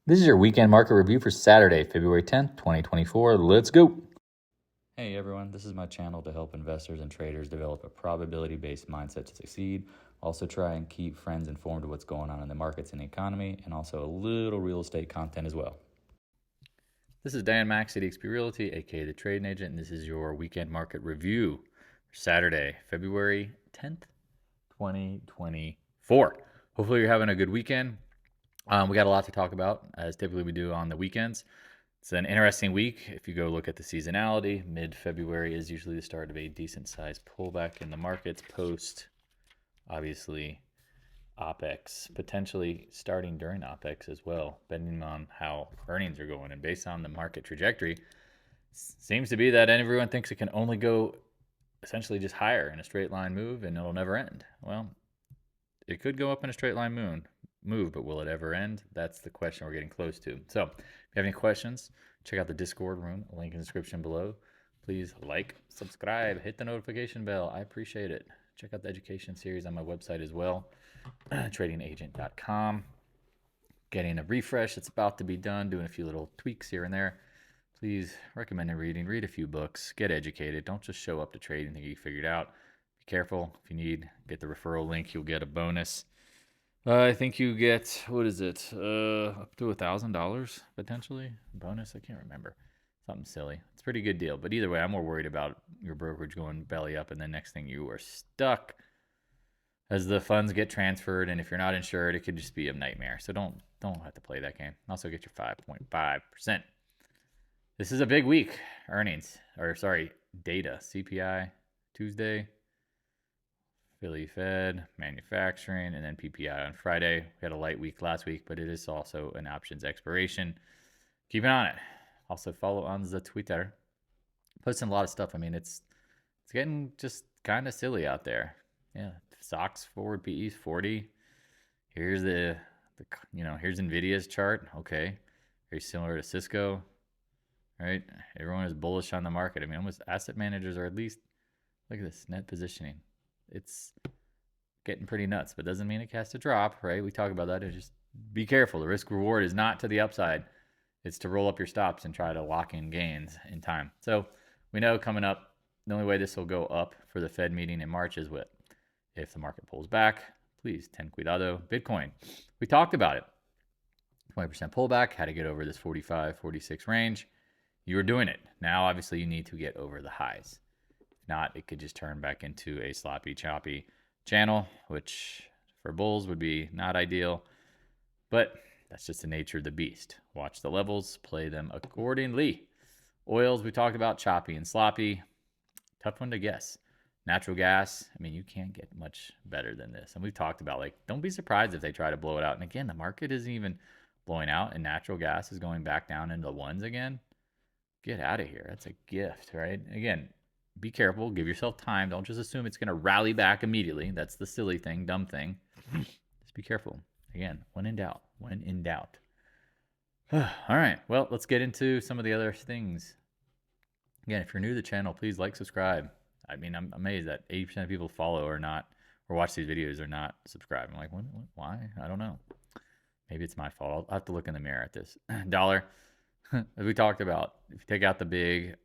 This is your weekend market review for Saturday, February 10th, 2024. Let's go. Hey everyone, this is my channel to help investors and traders develop a probability-based mindset to succeed. Also try and keep friends informed of what's going on in the markets and the economy, and also a little real estate content as well. This is Dan Mack, CDXP Realty, aka the Trading Agent, and this is your weekend market review for Saturday, February 10th, 2024. Hopefully you're having a good weekend. We got a lot to talk about, as typically we do on the weekends. It's an interesting week. If you go look at the seasonality, mid-February is usually the start of a decent-sized pullback in the markets post, obviously, OPEX, potentially starting during OPEX as well, depending on how earnings are going. And based on the market trajectory, seems to be that everyone thinks it can only go essentially just higher in a straight line move and it'll never end. Well, it could go up in a straight line move, but will it ever end? That's the question we're getting close to. So if you have any questions, check out the Discord room, link in the description below. Please like, subscribe, hit the notification bell. I appreciate it. Check out the education series on my website as well, tradingagent.com. Getting a refresh. It's about to be done, doing a few little tweaks here and there. Please recommend reading. Read a few books. Get educated. Don't just show up to trade and think you figured out. Be careful. If you need, get the referral link. You'll get a bonus. I think you get, what is it, up to $1,000 potentially bonus. I can't remember. Something silly. It's a pretty good deal. But either way, I'm more worried about your brokerage going belly up, and the next thing you are stuck as the funds get transferred. And if you're not insured, it could just be a nightmare. So don't have to play that game. Also get your 5.5%. This is a big week. Earnings, or sorry, data. CPI Tuesday. Philly Fed, manufacturing, and then PPI on Friday. We had a light week last week, but it is also an options expiration. Keep an eye on it. Also follow on the Twitter. Posting a lot of stuff. I mean, it's getting just kind of silly out there. Yeah, stocks forward PE is 40. Here's here's NVIDIA's chart. Okay, very similar to Cisco, right? Everyone is bullish on the market. I mean, almost asset managers are at least, look at this, net positioning. It's getting pretty nuts, but doesn't mean it has to drop, right? We talk about that. It's just be careful. The risk reward is not to the upside. It's to roll up your stops and try to lock in gains in time. So we know coming up, the only way this will go up for the Fed meeting in March is what? If the market pulls back, please, ten cuidado. Bitcoin, we talked about it. 20% pullback, how to get over this 45, 46 range. You were doing it. Now, obviously, you need to get over the highs. If not, it could just turn back into a sloppy, choppy channel, which for bulls would be not ideal. But that's just the nature of the beast. Watch the levels, play them accordingly. Oils, we talked about, choppy and sloppy. Tough one to guess. Natural gas, I mean, you can't get much better than this. And we've talked about, like, don't be surprised if they try to blow it out. And again, the market isn't even blowing out, and natural gas is going back down into the ones again. Get out of here. That's a gift, right? Again, be careful. Give yourself time. Don't just assume it's going to rally back immediately. That's the silly thing, dumb thing. Just be careful. Again, when in doubt. When in doubt. All right. Well, let's get into some of the other things. Again, if you're new to the channel, please like, subscribe. I mean, I'm amazed that 80% of people follow or watch these videos are not subscribed. I'm like, what, why? I don't know. Maybe it's my fault. I'll have to look in the mirror at this. Dollar, as we talked about, if you take out the big,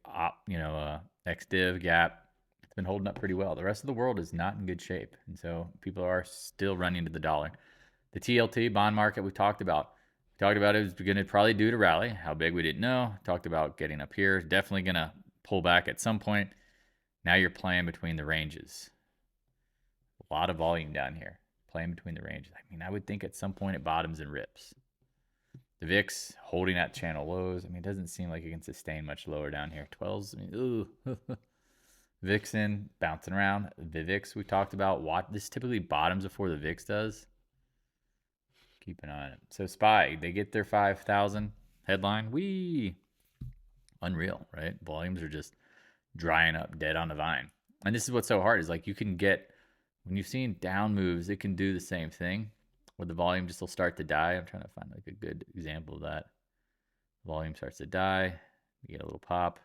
XDiv gap, it's been holding up pretty well. The rest of the world is not in good shape. And so people are still running to the dollar. The TLT bond market we talked about. We talked about it was going to probably due to rally. How big we didn't know. Talked about getting up here. Definitely going to pull back at some point. Now you're playing between the ranges. A lot of volume down here. Playing between the ranges. I mean, I would think at some point it bottoms and rips. The VIX holding at channel lows. I mean, it doesn't seem like it can sustain much lower down here. 12s, I mean, ooh. Vixen bouncing around. The VIX we talked about. This typically bottoms before the VIX does. Keep an eye on it. So SPY, they get their 5,000 headline. Unreal, right? Volumes are just drying up, dead on the vine. And this is what's so hard is like you can get, when you've seen down moves, it can do the same thing where the volume just will start to die. I'm trying to find like a good example of that. Volume starts to die. You get a little pop.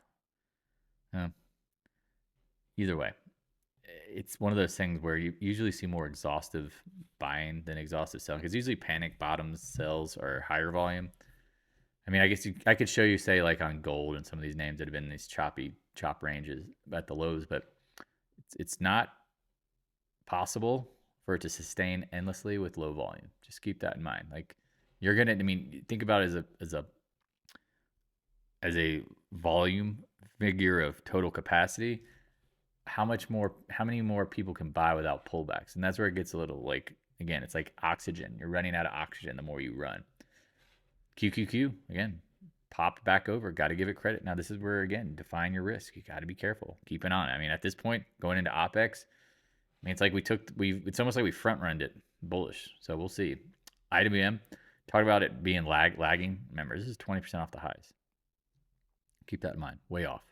Either way, it's one of those things where you usually see more exhaustive buying than exhaustive selling because usually panic bottoms sells are higher volume. I mean, I guess I could show you, say, like on gold and some of these names that have been in these chop ranges at the lows, but it's not possible for it to sustain endlessly with low volume. Just keep that in mind. Like you're gonna, I mean, think about it as a volume figure of total capacity. How many more people can buy without pullbacks? And that's where it gets a little like, again, it's like oxygen. You're running out of oxygen the more you run. QQQ, again, popped back over. Got to give it credit. Now, this is where, again, define your risk. You got to be careful. Keep it on. I mean, at this point, going into OPEX, I mean, it's like it's almost like we front runned it bullish. So we'll see. IWM, talk about it being lagging. Remember, this is 20% off the highs. Keep that in mind. Way off.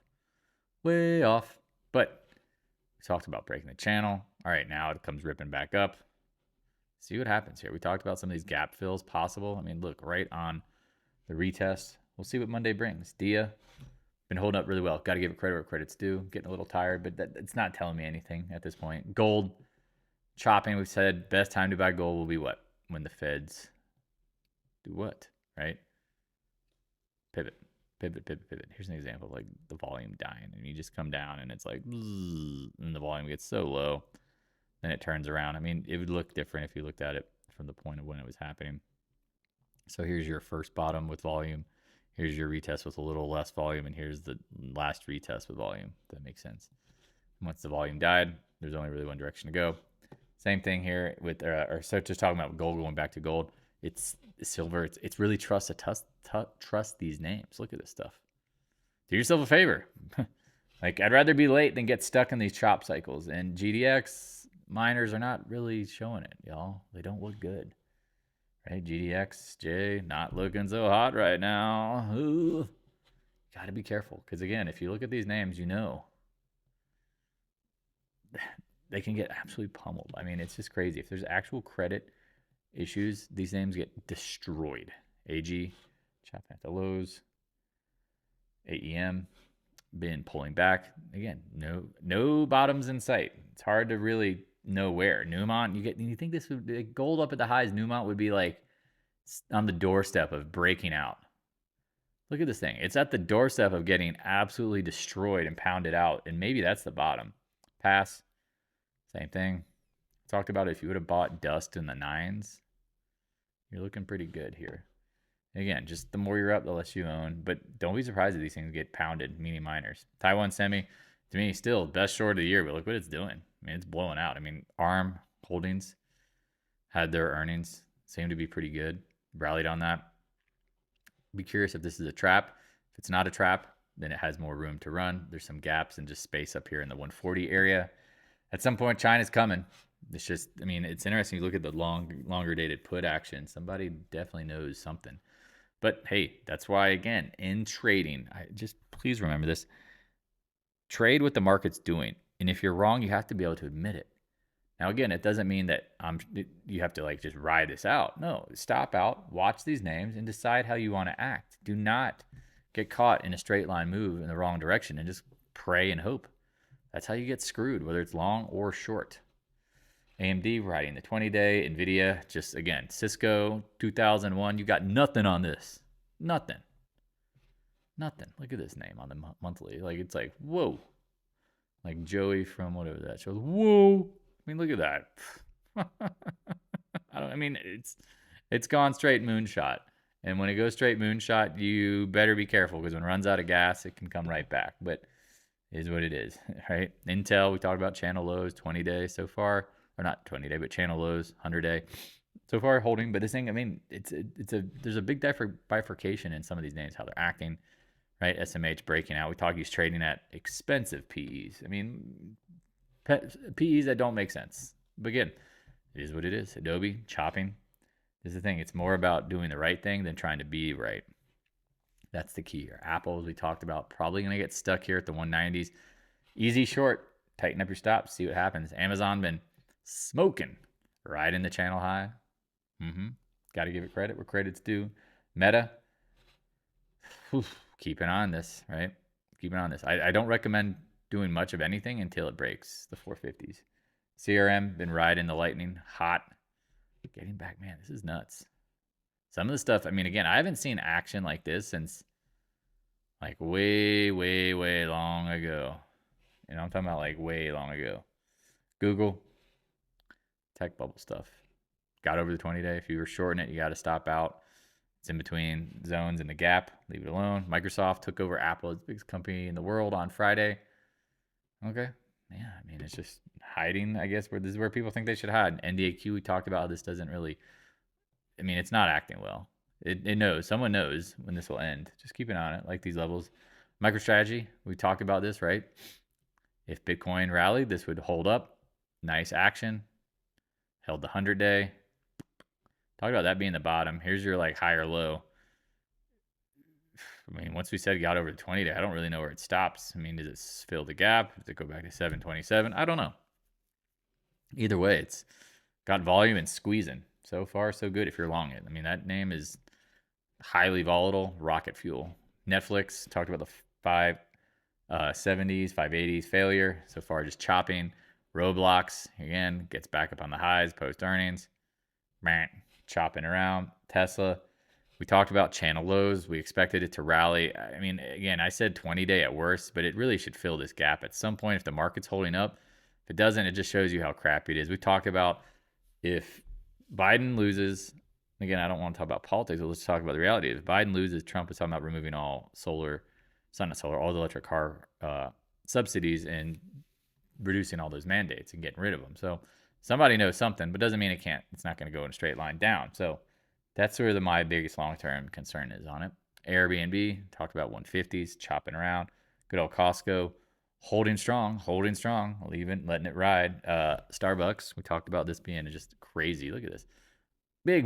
Way off. But we talked about breaking the channel. All right, now it comes ripping back up. See what happens here. We talked about some of these gap fills possible. I mean, look, right on the retest. We'll see what Monday brings. DIA, been holding up really well. Got to give it credit where credit's due. Getting a little tired, but it's not telling me anything at this point. Gold, chopping. We've said best time to buy gold will be what? When the Feds do what, right? Pivot. Here's an example of like the volume dying, and you just come down, and it's like, and the volume gets so low, then it turns around. I mean, it would look different if you looked at it from the point of when it was happening. So here's your first bottom with volume. Here's your retest with a little less volume, and here's the last retest with volume. If that makes sense. Once the volume died, there's only really one direction to go. Same thing here with, so just talking about gold, going back to gold. It's silver. It's really trust these names. Look at this stuff. Do yourself a favor. Like, I'd rather be late than get stuck in these chop cycles. And GDX miners are not really showing it, y'all. They don't look good. Right? GDXJ not looking so hot right now. Ooh. Got to be careful. Because, again, if you look at these names, you know they can get absolutely pummeled. I mean, it's just crazy. If there's actual credit issues, these names get destroyed. AG, chopping at the lows. AEM, been pulling back. Again, no bottoms in sight. It's hard to really know where. Newmont, you think this would be gold up at the highs, Newmont would be like on the doorstep of breaking out. Look at this thing. It's at the doorstep of getting absolutely destroyed and pounded out, and maybe that's the bottom. PAAS, same thing. Talked about it. If you would have bought dust in the 9s, you're looking pretty good here. Again, just the more you're up, the less you own. But don't be surprised if these things get pounded, mini miners. Taiwan Semi, to me, still best short of the year, but look what it's doing. I mean, it's blowing out. I mean, ARM Holdings had their earnings, seemed to be pretty good. Rallied on that. Be curious if this is a trap. If it's not a trap, then it has more room to run. There's some gaps and just space up here in the 140 area. At some point, China's coming. It's just, I mean, it's interesting. You look at the longer dated put action. Somebody definitely knows something. But hey, that's why, again, in trading, just please remember this. Trade what the market's doing. And if you're wrong, you have to be able to admit it. Now, again, it doesn't mean that you have to like just ride this out. No, stop out, watch these names, and decide how you want to act. Do not get caught in a straight line move in the wrong direction and just pray and hope. That's how you get screwed, whether it's long or short. AMD riding the 20-day. NVDA, just again, Cisco 2001. You got nothing on this. Nothing. Look at this name on the monthly. Like, it's like, whoa. Like Joey from whatever that show. Whoa. I mean, look at that. I mean, it's gone straight moonshot. And when it goes straight moonshot, you better be careful, because when it runs out of gas, it can come right back. But it is what it is, right? Intel, we talked about channel lows, 20-day so far. Or not 20-day, but channel lows, 100-day. So far holding, but this thing, I mean, there's a big bifurcation in some of these names, how they're acting, right? SMH breaking out. We talk, he's trading at expensive PEs. I mean, PEs that don't make sense. But again, it is what it is. Adobe, chopping. This is the thing. It's more about doing the right thing than trying to be right. That's the key here. Apple, as we talked about, probably going to get stuck here at the 190s. Easy short. Tighten up your stops. See what happens. Amazon been smoking right in the channel high. Got to give it credit where credit's due. Meta, keep an eye on this, right? Keep an eye on this. I don't recommend doing much of anything until it breaks the 450s. CRM been riding the lightning hot. Getting back, man, this is nuts. Some of the stuff, I mean, again, I haven't seen action like this since like way, way, way long ago. You know, I'm talking about like way long ago. Google, tech bubble stuff. Got over the 20-day. If you were shorting it, you got to stop out. It's in between zones and the gap. Leave it alone. Microsoft took over Apple, it's the biggest company in the world, on Friday. Okay. Yeah, I mean, it's just hiding, I guess, where this is where people think they should hide. NDAQ, we talked about how this doesn't really, I mean, it's not acting well. It knows. Someone knows when this will end. Just keep an eye on it, like these levels. MicroStrategy, we talked about this, right? If Bitcoin rallied, this would hold up. Nice action. Held the 100-day. Talk about that being the bottom. Here's your like high or low. I mean, once we said got over the 20-day, I don't really know where it stops. I mean, does it fill the gap? Does it go back to 727? I don't know. Either way, it's got volume and squeezing. So far, so good if you're long it. I mean, that name is highly volatile, rocket fuel. Netflix, talked about the 570s, 580s failure. So far, just chopping. Roblox, again, gets back up on the highs post earnings. Chopping around. Tesla, we talked about channel lows. We expected it to rally. I mean, again, I said 20-day at worst, but it really should fill this gap at some point if the market's holding up. If it doesn't, it just shows you how crappy it is. We talked about if Biden loses, again, I don't want to talk about politics, but let's talk about the reality. If Biden loses, Trump is talking about removing all all the electric car subsidies and reducing all those mandates and getting rid of them. So somebody knows something, but doesn't mean it's not going to go in a straight line down. So that's where my biggest long-term concern is on it. Airbnb, talked about 150s, chopping around. Good old Costco, holding strong, letting it ride. Starbucks, we talked about this being just crazy. Look at this. Big,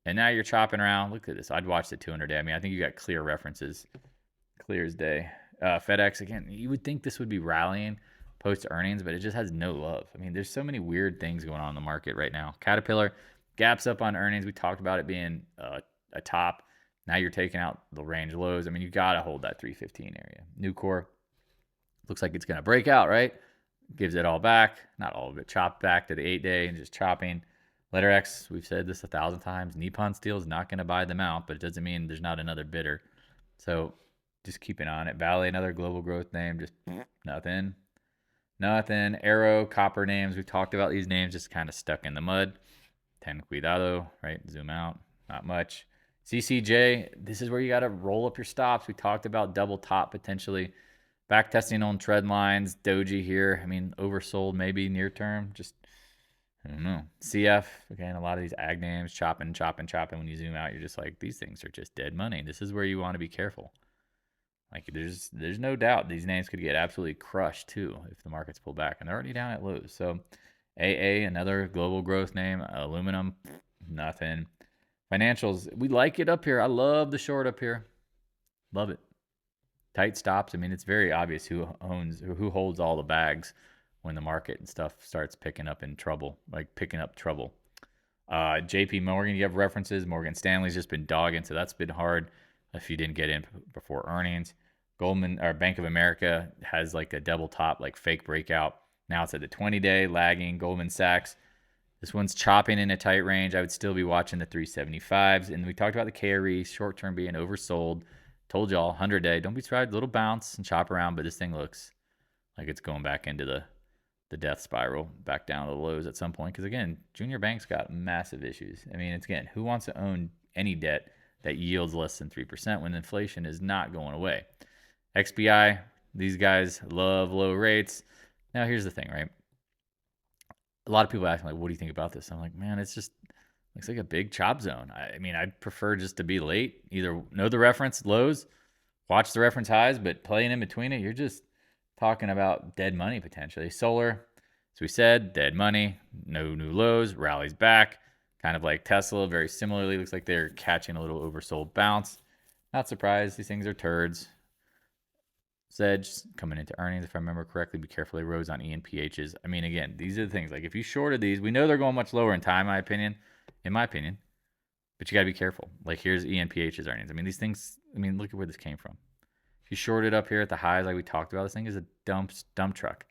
and now you're chopping around. Look at this. I'd watch the 200-day. I mean, I think you got clear references, clear as day. FedEx, again, you would think this would be rallying post earnings, but it just has no love. I mean, there's so many weird things going on in the market right now. Caterpillar, gaps up on earnings. We talked about it being a top. Now you're taking out the range lows. I mean, you got to hold that 315 area. Nucor, looks like it's going to break out, right? Gives it all back. Not all of it. Chopped back to the 8-day and just chopping. Letter X, we've said this 1,000 times. Nippon Steel is not going to buy them out, but it doesn't mean there's not another bidder. So just keeping on it. VALE, another global growth name, just nothing. Arrow, copper names. We've talked about these names just kind of stuck in the mud. Ten cuidado, right? Zoom out. Not much. CCJ, this is where you got to roll up your stops. We talked about double top potentially. Back testing on trend lines. Doji here. I mean, oversold maybe near term. Just, I don't know. CF, again, a lot of these ag names, chopping. When you zoom out, you're just like, these things are just dead money. This is where you want to be careful. Like, there's no doubt these names could get absolutely crushed too if the markets pull back, and they're already down at lows. So AA, another global growth name. Aluminum, nothing. Financials, we like it up here. I love the short up here. Love it. Tight stops. I mean, it's very obvious who holds all the bags when the market and stuff starts picking up trouble. JP Morgan, you have references. Morgan Stanley's just been dogging, so that's been hard if you didn't get in before earnings. Goldman or Bank of America has like a double top, like fake breakout. Now it's at the 20-day, lagging. Goldman Sachs, this one's chopping in a tight range. I would still be watching the 375s. And we talked about the KRE, short-term being oversold. Told y'all, 100-day, don't be surprised, little bounce and chop around, but this thing looks like it's going back into the death spiral, back down to the lows at some point. Because again, junior banks got massive issues. I mean, it's again, who wants to own any debt that yields less than 3% when inflation is not going away? XBI, these guys love low rates. Now, here's the thing, right? A lot of people ask me, like, what do you think about this? I'm like, man, it's just looks like a big chop zone. I mean, I'd prefer just to be late. Either know the reference lows, watch the reference highs, but playing in between it, you're just talking about dead money potentially. Solar, as we said, dead money, no new lows, rallies back. Kind of like Tesla, very similarly. Looks like they're catching a little oversold bounce. Not surprised. These things are turds. Sedge coming into earnings, if I remember correctly. Be careful. They rose on ENPHs. I mean, again, these are the things. Like, if you shorted these, we know they're going much lower in time, in my opinion. But you got to be careful. Like, here's ENPH's earnings. I mean, these things, look at where this came from. If you shorted up here at the highs like we talked about, this thing is a dump truck.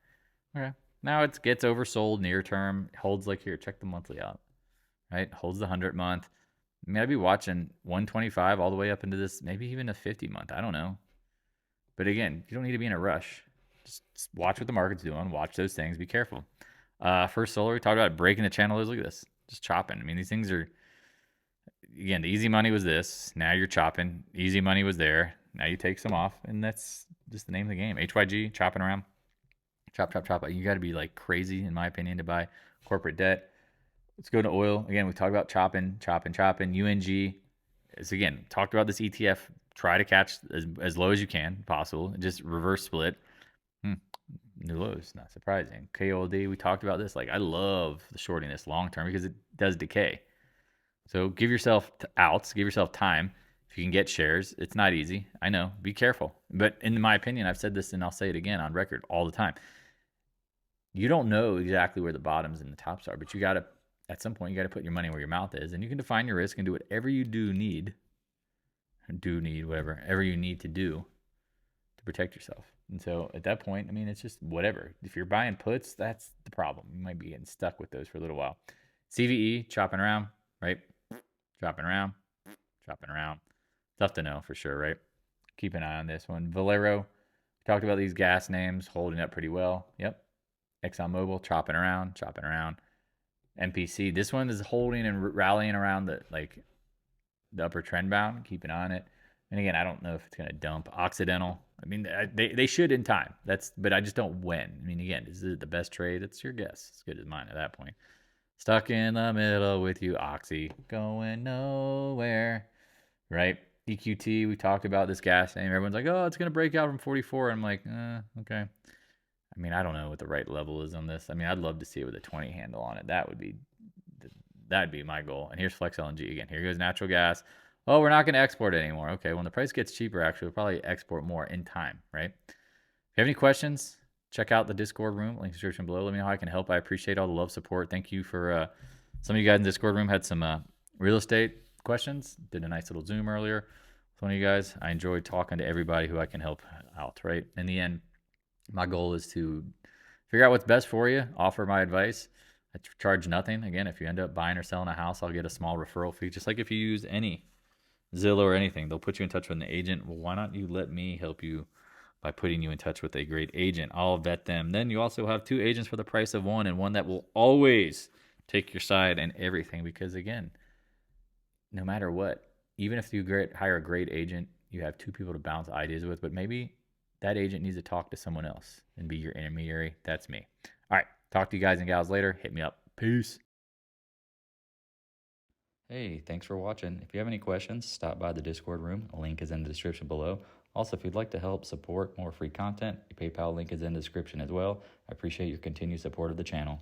Okay. Now it gets oversold near term. Holds like here. Check the monthly out. Right? Holds the 100 month. I mean, I'd be watching 125 all the way up into this, maybe even a 50 month. I don't know. But again, you don't need to be in a rush. Just watch what the market's doing. Watch those things. Be careful. First Solar, we talked about breaking the channel lows. Look at this. Just chopping. I mean, these things are, again, the easy money was this. Now you're chopping. Easy money was there. Now you take some off. And that's just the name of the game. HYG, chopping around. Chop, chop, chop. You got to be like crazy, in my opinion, to buy corporate debt. Let's go to oil. Again, we talked about chopping. UNG is, again, talked about this ETF. Try to catch as low as you can possible. Just reverse split. New lows, not surprising. KOLD, we talked about this. Like, I love the shorting this long term because it does decay. So give yourself outs. Give yourself time. If you can get shares, it's not easy. I know. Be careful. But in my opinion, I've said this and I'll say it again on record all the time. You don't know exactly where the bottoms and the tops are, but you got to, at some point, you got to put your money where your mouth is, and you can define your risk and do whatever you whatever you need to do to protect yourself. And so at that point, I mean, it's just whatever. If you're buying puts, that's the problem. You might be getting stuck with those for a little while. CVE, chopping around, right? Chopping around. Tough to know for sure, right? Keep an eye on this one. Valero, we talked about these gas names holding up pretty well. Yep. ExxonMobil, chopping around. MPC, this one is holding and rallying around the upper trend bound. Keep an eye on it. And again, I don't know if it's going to dump. Occidental, I mean, they should in time. But I just don't when. I mean, again, is it the best trade? It's your guess. As good as mine at that point. Stuck in the middle with you, Oxy, going nowhere, right? EQT, we talked about this gas name. Everyone's like, oh, it's going to break out from 44. I'm like, okay. I mean, I don't know what the right level is on this. I mean, I'd love to see it with a 20 handle on it. That'd be my goal. And here's Flex LNG again. Here goes natural gas. Oh, we're not going to export it anymore. Okay, when the price gets cheaper, actually, we'll probably export more in time, right? If you have any questions, check out the Discord room. Link in the description below. Let me know how I can help. I appreciate all the love, support. Thank you for some of you guys in the Discord room had some real estate questions. Did a nice little Zoom earlier with one of you guys. I enjoyed talking to everybody who I can help out, right? In the end, my goal is to figure out what's best for you, offer my advice. I charge nothing. Again, if you end up buying or selling a house, I'll get a small referral fee. Just like if you use any Zillow or anything, they'll put you in touch with an agent. Well, why not you let me help you by putting you in touch with a great agent? I'll vet them. Then you also have 2 agents for the price of 1, and one that will always take your side and everything. Because again, no matter what, even if you hire a great agent, you have 2 people to bounce ideas with, but maybe that agent needs to talk to someone else and be your intermediary. That's me. All right. Talk to you guys and gals later. Hit me up. Peace. Hey, thanks for watching. If you have any questions, stop by the Discord room. A link is in the description below. Also, if you'd like to help support more free content, the PayPal link is in the description as well. I appreciate your continued support of the channel.